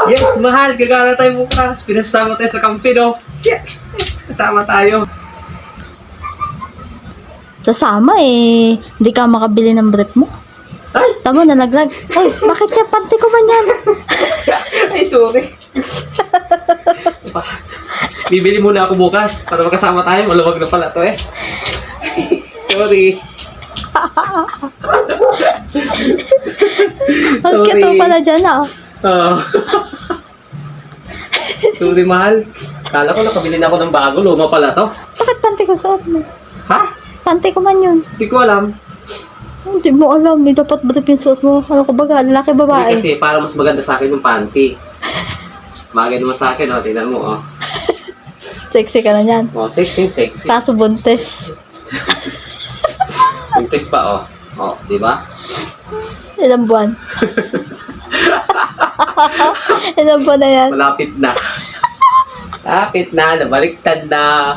Yes, mahal. Gagala tayo bukas. Pinasama tayo sa Campino. Yes, yes. Kasama tayo. Sasama eh. Hindi ka makabili ng brief mo. Ay! Tama, nalaglag. Uy, bakit yan? Panty ko man yan. Ay, sorry. Bibili muna ako bukas para makasama tayo. Maluwag na pala to eh. Sorry. Ang cute mo pala dyan ah. Oo. Sorry, mahal. Kala ko nakabili na ako ng bago. Luma pala to. Bakit panty ko suot mo? Ha? Panty ko man yun. Hindi ko alam. Hindi mo alam. May dapat brief yung suot mo. Ano ko ba? Lalaki Hindi babae? kasi parang mas maganda sa akin yung panty. Bagay naman sa akin, oh. Tingnan mo, oh. Sexy ka na yan. Oh, sexy, sexy. Kaso buntis. Buntis pa, oh. Oh, di ba? Ilang buwan? Ilang buwan na yan? Malapit na. Lapit na, nabaliktad na.